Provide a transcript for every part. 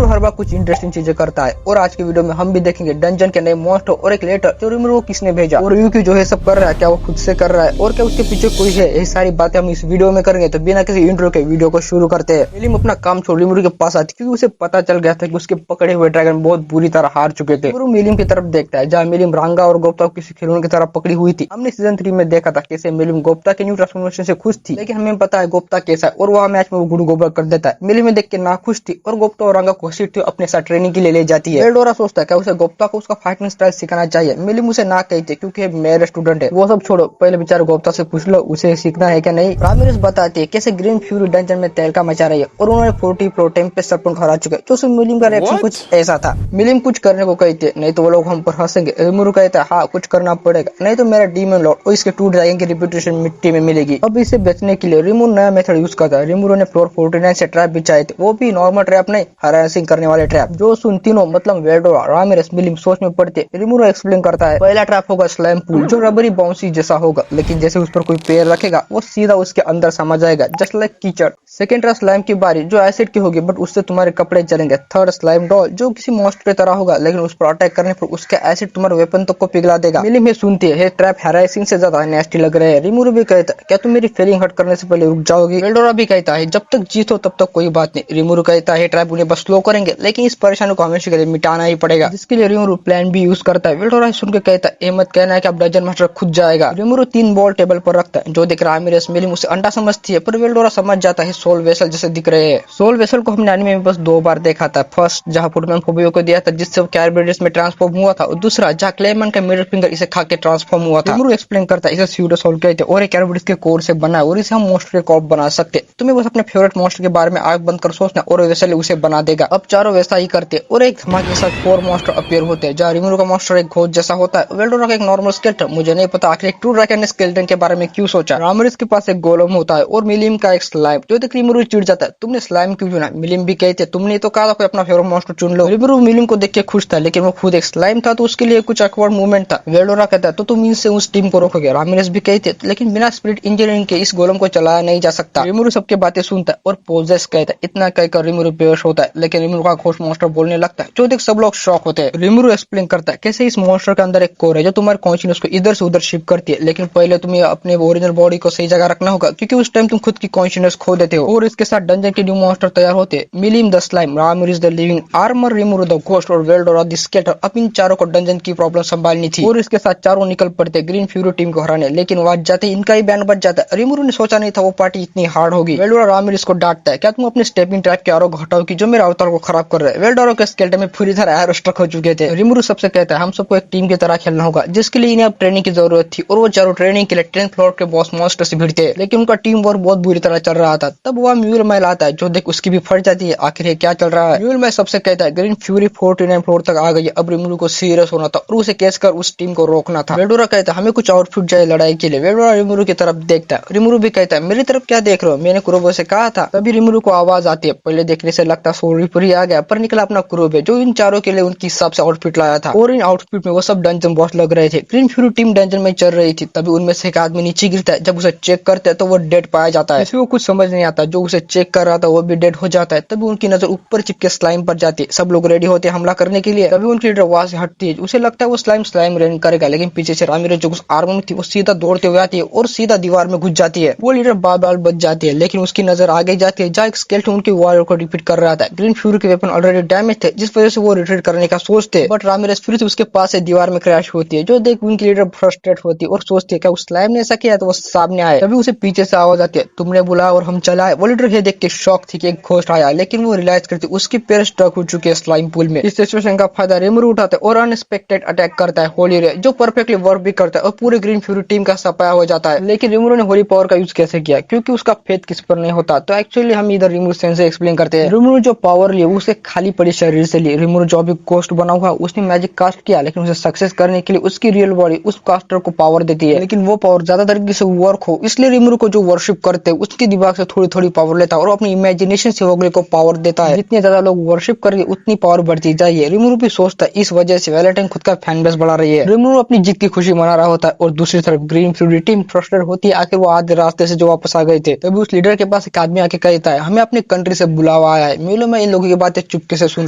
रिमूरो हर बार कुछ इंटरेस्टिंग चीजें करता है और आज के वीडियो में हम भी देखेंगे डंजन के नए मॉन्स्टर और एक लेटर जो रिमूरो को किसने भेजा और यूकी जो है सब कर रहा है, क्या वो खुद से कर रहा है और क्या उसके पीछे कोई है। यही सारी बातें हम इस वीडियो में करेंगे। तो बिना किसी इंट्रो के वीडियो को शुरू करते हैं। मिलिम अपना काम छोड़ रिमूरो के पास आती क्योंकि उसे पता चल गया था कि उसके पकड़े हुए ड्रैगन बहुत बुरी तरह हार चुके थे। रिमूरो मिलिम की तरफ देखता है जहाँ मिलिम रांगा और गोप्ता को किसी खिलौने की तरह पकड़ी हुई थी। हमने सीजन 3 में देखा था कैसे मिलिम गोप्ता के न्यू ट्रांसफॉर्मेशन से खुश थी, लेकिन हमें पता है गोप्ता कैसा है और वह मैच में वो गुड़ गोबर कर देता है। मिलिम देख के ना खुश थी और गोप्ता और रांगा को घसीटती अपने साथ ट्रेनिंग के लिए ले जाती है। वेल्डोरा सोचता है कि उसे गोप्ता को उसका फाइटिंग स्टाइल सिखाना चाहिए। मिलिम उसे ना कहती है क्योंकि मेरे स्टूडेंट है। वो सब छोड़ो, पहले बेचारे गोप्ता से पूछ लो उसे सीखना है क्या नहीं। रामिरेस बताती है कैसे ग्रीन फ्यूरी डंजन में तहलका मचा रही है और उन्होंने 40 प्रो टेम्पेस्ट को हरा चुके। तो मिलिम का रिएक्शन कुछ ऐसा था। मिलिम कुछ करने को कहते नहीं तो वो लोग हम पर हंसेंगे। रिमूरो कहता है हाँ कुछ करना पड़ेगा, नहीं तो मेरा डीमन लॉर्ड और इसके 2 ड्रैगन की रेपुटेशन मिट्टी में मिलेगी। अब इसे बचने के लिए रिमूरो नया मेथड यूज करता है। रिमूरो ने फ्लोर 49 से ट्रैप बिछाए थे, वो भी नॉर्मल ट्रैप नहीं, हरासिंग करने वाले ट्रैप। जो सुन तीनों मतलब वेल्डोरा, रामिरेस, मिलिम सोच में पड़ते। रिमूरो एक्सप्लेन करता है पहला ट्रैप होगा स्लाइम पूल जो रबरी बाउंसी जैसा होगा, लेकिन जैसे उस पर कोई पैर रखेगा वो सीधा उसके अंदर समा जाएगा जस्ट लाइक कीचड़। सेकेंड ट्रैप स्लाइम की बारी जो एसिड की होगी बट उससे तुम्हारे कपड़े जलेंगे। थर्ड स्लाइम डॉल जो किसी मॉन्स्टर की तरह होगा, लेकिन उस पर अटैक करने पर उसका एसिड तुम्हारे वेपन तक को पिघला देगा। मिलिम सुनती है ट्रैप हैरासिंग से ज्यादा नेस्टी लग रहे हैं। रिमूरो भी कहता है क्या तुम मेरी फीलिंग हर्ट करने से पहले रुक जाओगी। वेल्डोरा भी कहता है जब तक जीतो तब तक कोई बात नहीं। रिमूरो कहता है ट्रैप उन्हें बस स्लो करेंगे, लेकिन इस परेशानी को हमेशा के लिए मिटाना ही पड़ेगा, जिसके लिए रिमूरो प्लान बी यूज करता है। वेल्डोरा सुन के कहता है मत कहना है कि अब डंजन मास्टर खुद जाएगा। रिमूरो 3 बॉल टेबल पर रखता है जो देख रामिरेस मिलिम उसे अंडा समझती है, पर वेल्डोरा समझ जाता है सोल वेसल जैसे दिख रहे हैं। सोल वेसल को हमने एनीमे में बस 2 बार देखा था। फर्स्ट जहां फुटमैन फोबियो को दिया था जिससे वो कैरबेरियस में ट्रांसफॉर्म हुआ था, और दूसरा जहां क्लेमन का मिडिल फिंगर इसे खा के ट्रांसफॉर्म हुआ था। रिमूरो एक्सप्लेन करता है इसे स्यूडो सोल कहते हैं और एक कैरबेरियस के कोर से बना है और इसे हम मॉन्स्टर के कॉप बना सकते। तुम्हें बस अपने फेवरेट मॉन्स्टर के बारे में आंख बंद कर सोचना और वेसल उसे बना देगा। अब चारों वैसा ही करते और एक धमाके के साथ 4 मॉन्स्टर अपीयर होते हैं। जहां रिमूरो का मॉन्स्टर एक घोस्ट जैसा होता है, वेल्डोरा का एक नॉर्मल स्केलेटन। मुझे नहीं पता आखिर एक ट्रू ड्रैगन ने स्केलेटन के बारे में क्यों सोचा। रामिरेस के पास एक गोलम होता है और मिलिम का एक स्लाइम जो देख रिमूरो चिढ़ जाता है तुमने स्लाइम क्यों चुना। मिलिम भी कहते तुमने तो कहा था कोई अपना फेवरेट मॉन्स्टर चुन लो। रिमूरो मिलिम को देख के खुश था, लेकिन वो खुद एक स्लाइम था तो उसके लिए कुछ अकवर्ड मूवमेंट था। वेल्डोरा कहता है तो तुम इनसे उस टीम को रोकोगे। रामिरेस भी कहते लेकिन बिना स्पिरिट इंजीनियरिंग के इस गोलम को चलाया नहीं जा सकता। रिमूरो सबके बातें सुनता है और पोजेस कहता है। इतना कहकर रिमूरो बेहोश होता है, लेकिन रिमूरो का घोस्ट मॉन्स्टर बोलने लगता है जो देख सब लोग शॉक होते हैं। रिमूरो एक्सप्लेन करता है कैसे इस मॉन्स्टर के अंदर एक कोर है जो तुम्हारे कॉन्शियसनेस को इधर से उधर शिफ्ट करती है, लेकिन पहले तुम्हें अपने ओरिजिनल बॉडी को सही जगह रखना होगा क्योंकि उस टाइम तुम खुद की कॉन्शियसनेस खो देते हो। और इसके साथ डंजन के न्यू मॉन्स्टर तैयार होते हैं। Milim the slime, Ramiris the living armor, Rimuru the ghost और वेल्डोरा द स्केलेटन। अब इन चारों को डंजन की प्रॉब्लम संभालनी थी और इसके साथ चारों निकल पड़ते ग्रीन फ्यूरी टीम को हराने, लेकिन वो जाते इनका ही बैंड बच जाता है। रिमूरो ने सोचा नहीं था वो पार्टी इतनी हार्ड होगी। वेल्डोरा रामिरेस को डांटता है क्या तुम अपने स्टेपिंग ट्रैप के आरो घटाओ की जो मेरे अवतार को खराब कर रहे हैं। वेल्डोरा के स्केलेटन में पूरी तरह एरो स्ट्रक हो चुके थे। रिमूरो सबसे कहता है हम सबको एक टीम की तरह खेलना होगा, जिसके लिए इन्हें अब ट्रेनिंग की जरूरत थी और वो चारों ट्रेनिंग के लिए 10th फ्लोर के बॉस मॉन्स्टर से भिड़ते, लेकिन उनका टीम वर्क बहुत बुरी तरह चल रहा था। तब वह म्यूल मैल आता है जो देख उसकी भी फट जाती है आखिर क्या चल रहा है। म्यूल मैल सबसे कहता है ग्रीन फ्यूरी 49 फ्लोर तक आ गई, अब रिमूरो को सीरियस होना था और उसे कैच कर उस टीम को रोकना था। वेल्डोरा कहता है हमें कुछ आउटफिट चाहिए लड़ाई के लिए। वेल्डोरा रिमूरो की तरफ देखता है। रिमूरो भी कहता है मेरी तरफ क्या देख रहे हो, मैंने कुरोबो से कहा था। तभी रिमूरो को आवाज आती है। पहले देखने से लगता सोरीपुरी आ गया, पर निकला अपना कुरोबे जो इन चारों के लिए उनकी हिसाब से आउटफिट लाया था और इन आउटफिट में वो सब डंजन बॉस लग रहे थे। ग्रीन फ्यूरी टीम डंजन में चल रही थी। तभी उनमें से एक आदमी नीचे गिरता है। जब उसे चेक करते हैं तो वो डेड पाया जाता है। किसी को कुछ समझ नहीं आता, जो उसे चेक कर रहा था वो भी डेड हो जाता है। तभी उनकी नजर ऊपर चिपके स्लाइम पर जाती है। सब लोग रेडी होते हैं हमला करने के लिए। तभी उनकी लीडर वहां से हटती है। उसे लगता है वो स्लाइम रन करेगा, लेकिन पीछे से रामिरेस जो उस आर्मर में थी वो सीधा दौड़ते हुए आती है और सीधा दीवार में घुस जाती है। वो लीडर बाल बाल बच जाती है, लेकिन उसकी नजर आगे जाती है जहाँ एक स्केलेटन उनके वॉर को रिपीट कर रहा था। ग्रीन फ्यूरी के वेपन ऑलरेडी डैमेज थे, जिस वजह से वो रिट्रीट करने का सोचते, बट रामिरेस फिर से उसके पास से दीवार में क्रैश होती है जो देख उनकी लीडर फ्रस्ट्रेट होती है और सोचती है क्या उस स्लाइम ने ऐसा किया तो वो सामने आए। तभी उसे पीछे से आवाज आती है तुमने बुलाया और हम चलाए। वो लीडर ये देख के शॉक थी कि एक घोस्ट आया, लेकिन वो रियलाइज करती उसकी पैर स्टक हो चुके हैं स्लाइम पूल में। इस सिचुएशन का फायदा रिमूरो उठाता है और अनएक्सपेक्टेड अटैक करता है होली रे, जो परफेक्टली वर्क भी करता है और पूरे ग्रीन फ्यूरी टीम का सफाया हो जाता है। लेकिन रिमूरो ने होली पावर का यूज कैसे किया, क्योंकि उसका फेथ किस पर नहीं होता। तो एक्चुअली हम इधर रिमूरो से एक्सप्लेन करते हैं। रिमूरो जो पावर लिए उसे खाली पड़ी शरीर से लिए। रिमूरो जो अभी घोस्ट बना हुआ उसने मैजिक कास्ट किया, लेकिन उसे सक्सेस करने के लिए उसकी रियल बॉडी उस कास्टर को पावर देती है, लेकिन वो पावर ज्यादा तरीके से वर्क हो, इसलिए रिमूरो को जो वर्शिप करते हैं उसके दिमाग से थोड़ी थोड़ी पावर लेता है और अपनी इमेजिनेशन से वगैरह को पावर देता है। जितने ज्यादा लोग वर्शिप करेंगे उतनी पावर बढ़ती जाएगी। रिमूरो भी सोचता है इस वजह से वैलेंटाइन खुद का फैन बेस बढ़ा रही है। रिमूरो अपनी जीत की खुशी मना रहा होता है और दूसरी तरफ ग्रीन फ्यूरी टीम फ्रस्ट्रेट होती है, आखिर वो आधे रास्ते से जो वापस आ गए थे। तभी उस लीडर के पास एक आदमी आके कहता है हमें अपनी कंट्री से बुलावा आया है, मिलो में इन लोगों की ये बातें चुपके से सुन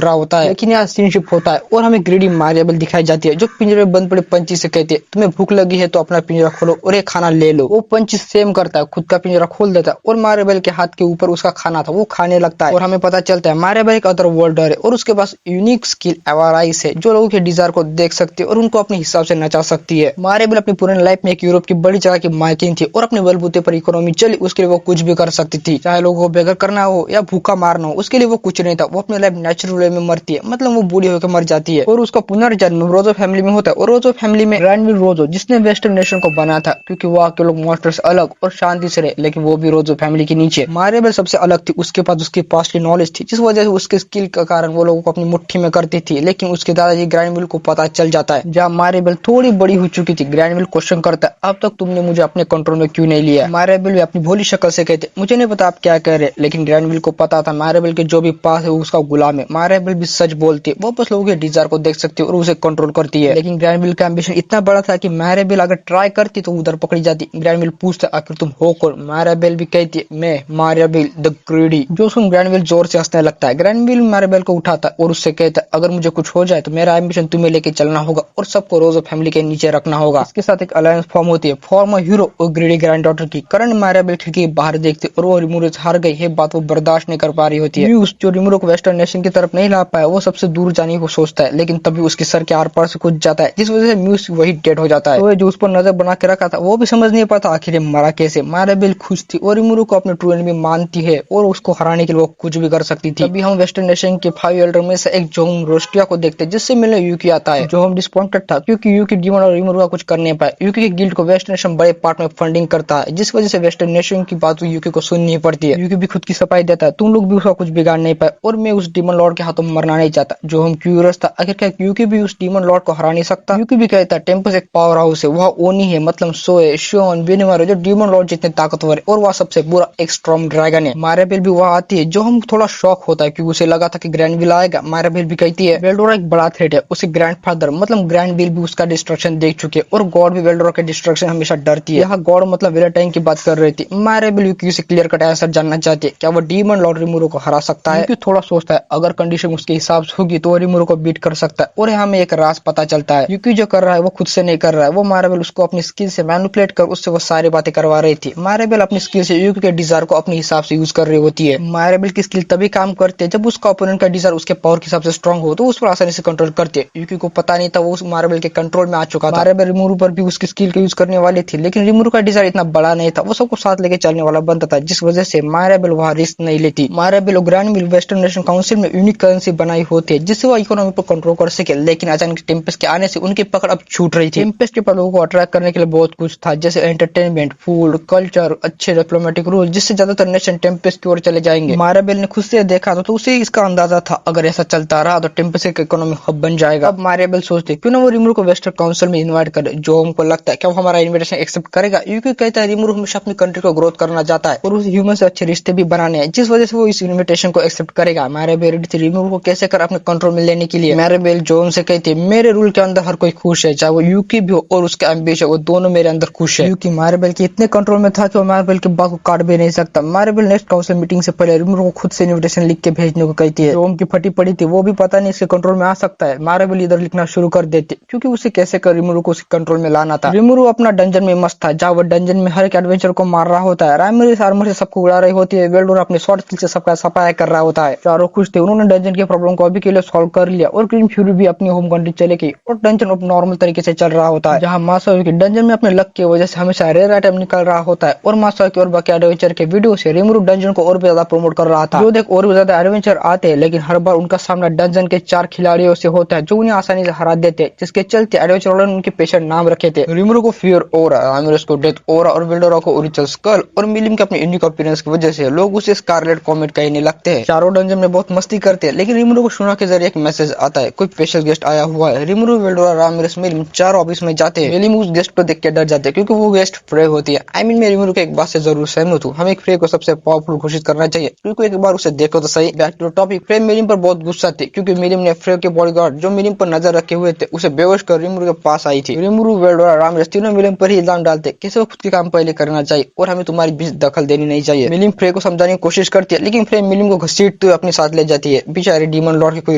रहा होता है। लेकिन यहाँ सीनशिप होता है और हमें ग्रीडी मारियाबेल दिखाई जाती है जो पिंजरे में बंद पड़े पंछी से कहती है तुम्हें भूख लगी है तो अपना पिंजरा खोलो और ये खाना ले लो। वो पंछी सेम करता है, खुद का पिंजरा खोल देता है और मारियाबेल के हाथ के ऊपर उसका खाना था वो खाने लगता है और हमें पता चलता है मारियाबेल एक अदर वर्ल्डर है और उसके पास यूनिक स्किल एवराइज है जो लोगों के डिजायर को देख सकती है और उनको अपने हिसाब से नचा सकती है। मारियाबेल अपनी पुरानी लाइफ में एक यूरोप की बड़ी जगह की मालकिन थी और अपने बलबूते पर इकोनॉमी चली, उसके लिए वो कुछ भी कर सकती थी, चाहे लोगों को बेघर करना हो या भूखा मारना हो, उसके लिए वो कुछ नहीं था। वो अपनी लाइफ नेचुरल वे में मरती है, मतलब वो बूढ़ी होकर मर जाती है और उसका पुनर्जन्म रोजो फैमिली में होता है और रोजो फैमिली में ग्रैंडविल रोजो जिसने वेस्टर्न नेशन को बना था क्योंकि वहाँ के लोग मॉन्स्टर से अलग और शांति से रहे, लेकिन वो भी रोजो फैमिली के नीचे। मारियाबेल सबसे अलग थी, उसके पास उसकी पास्ट की नॉलेज थी जिस वजह से उसके स्किल के कारण वो लोगों को अपनी मुट्ठी में करती थी। लेकिन उसके दादाजी ग्रैंडविल को पता चल जाता है। जहाँ मारियाबेल थोड़ी बड़ी हो चुकी थी, ग्रैंडविल क्वेश्चन करता है अब तक तुमने मुझे अपने कंट्रोल में क्यों नहीं लिया। मारियाबेल भी अपनी भोली शक्ल से कहते मुझे नहीं पता आप क्या कह रहे, लेकिन ग्रैंडविल को पता था मारियाबेल के जो भी पास है वो उसका गुलाम है। मारियाबेल भी सच बोलती है, वो बस लोगों के डिजायर को देख सकती है और उसे कंट्रोल करती है। लेकिन ग्रैंडविल का एम्बिशन इतना बड़ा था कि मारियाबेल अगर ट्राई करती तो उधर पकड़ी जाती। ग्रैंडविल पूछता आखिर तुम हो कौन? मारियाबेल भी कहती है मैं मारियाबेल द ग्रीडी। जो सुन ग्रैंडविल जोर से हंसने लगता है। ग्रैंडविल मारियाबेल को उठाता और उससे कहता है अगर मुझे कुछ हो जाए तो मेरा एम्बिशन तुम्हें लेके चलना होगा और सबको रोजो फैमिली के नीचे रखना होगा। इसके साथ एक अलायंस फॉर्म होती है, फॉर्म अ हीरो और ग्रीडी ग्रैंड डॉटर की। करण मारियाबेल खिड़की बाहर देखते और वो रिमूरो से हार गई है, बात वो बर्दाश्त नहीं कर पा रही होती है। म्यूस जो रिमूरो को वेस्टर्न नेशन की तरफ नहीं ला पाया वो सबसे दूर जाने को सोचता है, लेकिन तभी उसके सर के आर पार से कुछ जाता है जिस वजह से म्यूस वही डेड हो जाता है। तो जो उस पर नजर बना के रखा था वो भी समझ नहीं पाता आखिर ये मरा कैसे। मारियाबेल खुश थी और रिमूरो को अपने ट्रू एनिमी मानती है और उसको हराने के लिए वो कुछ भी कर सकती थी। तभी हम वेस्टर्न नेशन के 5 एल्डर में से एक जोम रोस्टिया को देखते हैं जिससे मिलने यूकी आता है। जो हम डिसअपॉइंटेड था क्योंकि यूकी डीमन और रिमूरो का कुछ कर नहीं पाए। यूकी के गिल्ड को वेस्टर्न नेशन बड़े पार्ट में फंडिंग करता है जिस वजह से वेस्टर्न नेशन की बात यूकी को सुननी पड़ती है। यूकी भी खुद की सफाई देता है, तुम लोग भी उसका कुछ बिगाड़ नहीं पाए और मैं उस डीमन लॉर्ड के हाथों मरना नहीं चाहता। जो हम क्यूरियस था आखिर क्या यूकी भी उस डीमन लॉर्ड को हरा नहीं सकता। यूकी भी कहता है टेम्पस एक पावर हाउस है, वह ओनी है मतलब सोए शोन बेनिमारो जो डीमन लॉर्ड जितने ताकतवर है और वह सबसे बुरा एक स्ट्रॉन्ग ड्रैगन है। मारियाबेल भी वहाँ आती है जो हम थोड़ा शॉक होता है क्योंकि उसे लगा था कि ग्रैंडविल आएगा। मारियाबेल भी कहती है वेल्डोरा एक बड़ा थ्रेट है, उसे ग्रैंडफादर मतलब ग्रैंडविल भी उसका डिस्ट्रक्शन देख चुके और गॉड भी वेल्डोरा के डिस्ट्रक्शन हमेशा डरती है। यहाँ गॉड मतलब वेलेटाइन की बात कर रही थी। मारियाबेल यूकी से क्लियर कट आंसर जानना चाहती है, क्या वो डीमन लॉर्ड रिमूरो को हरा सकता है? यूकी थोड़ा सोचता है अगर कंडीशन उसके हिसाब से होगी तो वो रिमूरो को बीट कर सकता है और हमें एक राज पता चलता है यूकी जो कर रहा है वो खुद से नहीं कर रहा है, वो मारियाबेल उसको अपनी स्किल से मैनिपुलेट कर उससे वो सारी बातें करवा रही थी। मारियाबेल अपनी स्किल से यूकी के डिजायर को अपने हिसाब से यूज कर रही होती है। मारियाबेल की स्किल तभी काम करती है जब उसका ओपोनेंट का डिजायर उसके पावर के हिसाब से स्ट्रांग हो तो उस पर आसानी से कंट्रोल करती है। यूकी को पता नहीं था वो उस मारियाबेल के कंट्रोल में आ चुका था। मारियाबेल रिमूरो पर भी उसकी स्किल का यूज करने वाली थी लेकिन रिमूरो का डिजायर इतना बड़ा नहीं था, वो सबको साथ लेके चलने वाला बनता था जिस वजह से मारियाबेल वहाँ रिस्क नहीं लेती। मारियाबेल और ग्रैंडविल वेस्टर्न नेशन काउंसिल में यूनिक करेंसी बनाई होती है जिससे वो इकोनॉमी पर कंट्रोल कर सके, लेकिन अचानक टेम्पेस्ट के आने से उनकी पकड़ अब छूट रही थी। टेम्पेस्ट के पास लोगों को अट्रैक्ट करने के लिए बहुत कुछ था जैसे एंटरटेनमेंट, फूड, कल्चर, अच्छे डिप्लोमेटिक रूल जिससे ज्यादातर नेशन टेम्पेस्ट की ओर चले जाएंगे। मारियाबेल ने खुद से देखा तो उसे इसका अंदाजा था अगर ऐसा चलता रहा तो टेम्पेस्ट का इकोनॉमी हब बन जाएगा। अब मारियाबेल सोचते क्यों ना वो रिमूरो को वेस्टर्न काउंसिल में इन्वाइट करे। जो हमको लगता है क्या वो हमारा इन्विटेशन एक्सेप्ट करेगा? यूकी कहता है रिमूरो हमेशा अपनी कंट्री को ग्रोथ करना चाहता है और उसे ह्यूमन से अच्छे रिश्ते भी बनाने हैं जिस वजह से वो इस इन्विटेशन को एक्सेप्ट करेगा। मारियाबेल रेडी थी रिमूरो को कैसे कर अपने कंट्रोल में लेने के लिए। मारियाबेल जोन से कहती है मेरे रूल के अंदर हर कोई खुश है, चाहे वो यूकी भी हो और उसका एम्बिशन वो दोनों मेरे अंदर खुश है। यूकी मारियाबेल के इतने कंट्रोल में था कि वो मारियाबेल के बात को काट भी नहीं सकता। मारियाबेल नेक्स्ट काउंसिल मीटिंग से पहले रिमूरो को खुद से इन्विटेशन लिख के भेजने को कहती है। जोम की फटी पड़ी थी वो भी पता नहीं इसके कंट्रोल में आ सकता है। मारियाबेल इधर लिखना शुरू कर देती क्योंकि उसे कैसे कर रिमूरो को उसके कंट्रोल में लाना था। रिमूरो अपना डंजन में मस्त था जहाँ वो डंजन में हर एक एडवेंचर को मार रहा होता है। राइमरिस आर्मर से सबको उड़ा रही होती है। वेल्डोरा अपने शॉर्ट स्किल से सबका सफाया कर रहा होता है। चारों खुश थे, उन्होंने डंजन की प्रॉब्लम को अभी के लिए सॉल्व कर लिया और ग्रीन फ्यूरी भी अपनी होम कंट्री चले गई और डंजन अब नॉर्मल तरीके से चल रहा होता है। जहाँ मासाओ की डंजन में अपने लक की वजह से हमेशा रेयर आइटम निकल रहा होता है और मासाओ की और बाकी एडवेंचर के वीडियो से रिमूरो डंजन को और भी ज्यादा प्रमोट कर रहा था। जो देख और भी ज्यादा एडवेंचर आते हैं लेकिन हर बार उनका सामना डंजन के 4 खिलाड़ियों से होता है जो उन्हें आसानी से हरा देते, जिसके चलते एडवेंचर वालों ने उनके पेशेंट नाम रखे थे। रिमूरो को फियर ओरा, रामिरेस को डेथ ओरा और वेल्डोरा को ओरिजिनल स्कल और मिलिम के अपने यूनिक अपीयरेंस की वजह से लोग उसे स्कारलेट कॉमेट कहने लगते हैं। चारों डंजन में बहुत मस्ती करते हैं लेकिन रिमूरो को सुना के जरिए एक मैसेज आता है कोई स्पेशल गेस्ट आया हुआ है। रिमूरो, वेल्डोरा, रामिरेस, मिलिम चारों ऑफिस में जाते हैं। मिलिम उस गेस्ट को देख के डर जाते हैं क्योंकि वो गेस्ट फ्रे होती है। आई मीन मैं रिमूरो के एक बात से जरूर सहमत हूँ, हमें फ्रे को सबसे पावरफुल घोषित करना चाहिए क्योंकि एक बार उसे देखो तो सही। बैक टू टॉपिक, फ्रे मिलिम पर बहुत गुस्सा थी क्योंकि मिलिम ने फ्रे के बॉडीगार्ड जो मिलिम पर नजर रखे हुए थे उसे बेहोश कर रिमूरो के पास आई थी। रिमूरो, वेल्डोरा, रामिरेस तीनों मिलिम पर ही इल्जाम डालते किसी को खुद के काम पहले करना चाहिए और हमें तुम्हारी बीच दखल देनी नहीं चाहिए। मिलिम फ्रे को समझाने की कोशिश करती है लेकिन फ्रे मिलिम को घसीटते हुए अपने अपने साथ ले जाती है। बेचारे डीमन लॉर्ड की कोई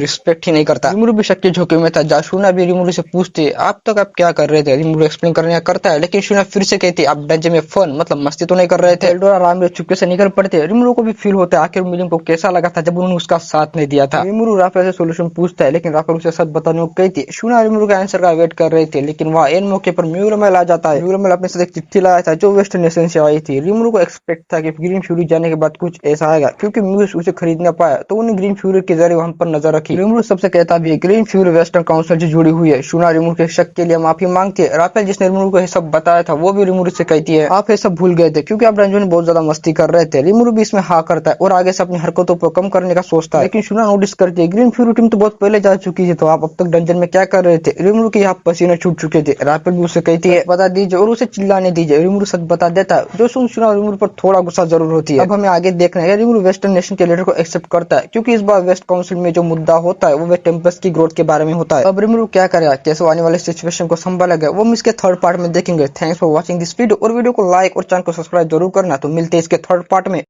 रिस्पेक्ट ही नहीं करता। रिमूरू भी शक के झोंके में था। जहाँ शूना भी रिमूरू से पूछती है आप तक आप क्या कर रहे थे। रिमूरू एक्सप्लेन करने का करता है, लेकिन शूना फिर से कहती है आप डंजन में फन मतलब मस्ती तो नहीं कर रहे थे। एल्डोरा आराम से चुपके से निकल पड़ते। रिमूरू को भी फील होता है आखिर मिलियन को कैसा लगा था जब उन्होंने उसका साथ नहीं दिया था। रिमूरू राफेल से सोल्यूशन पूछता है, लेकिन राफेल उसे सच बताने को कहती है। शूना रिमूरू के आंसर का वेट कर रहे थे, लेकिन वहाँ एन मौके पर म्यूरमेल आ जाता है। म्यूरमेल अपने साथ एक चिट्ठी लाया था जो वेस्ट नेशन से आई थी। रिमूरू को एक्सपेक्ट था कि ग्रीन फ्यूरी जाने के बाद कुछ ऐसा आएगा, क्योंकि म्यूस उसे खरीद न पाया तो उन्हें ग्रीन फ्यूरी के जरिए हम पर नजर रखी। रिमूरू सबसे कहता भी है ग्रीन फ्यूरी वेस्टर्न काउंसिल से जुड़ी हुई है। शूना रिमूरू के शक के लिए माफी मांगती है। राफेल जिसने रिमूरू को ये सब बताया था वो भी रिमूरू से कहती है आप ये सब भूल गए थे क्योंकि आप डंजन में बहुत ज्यादा मस्ती कर रहे थे। रिमूरू भी इसमें हाँ करता है और आगे से अपनी हरकतों को कम करने का सोचता है, लेकिन शूना नोटिस करती है ग्रीन फ्यूरी टीम तो बहुत पहले जा चुकी थी, तो आप अब तक डंजन में क्या कर रहे थे। रिमूरू के यहाँ पसीने छूट चुके थे। राफेल भी उसे कहती है बता दीजिए और उसे चिल्लाने दीजिए। रिमूरू सच बता देता है, जो सुन शूना रिमूरू पर थोड़ा गुस्सा जरूर होती है। अब हमें आगे देखना है रिमूरू वेस्टर्न नेशन के लीडर को एक्सेप्ट करता है, क्योंकि इस बार वेस्ट काउंसिल में जो मुद्दा होता है वो वेस्ट टेम्पल्स की ग्रोथ के बारे में होता है। अब रिमूरू क्या करेगा, कैसे आने वाले सिचुएशन को संभालेगा, वो हम इसके थर्ड पार्ट में देखेंगे। Thanks for watching this video, और वीडियो को लाइक और चैनल को सब्सक्राइब जरूर करना। तो मिलते हैं इसके थर्ड पार्ट में।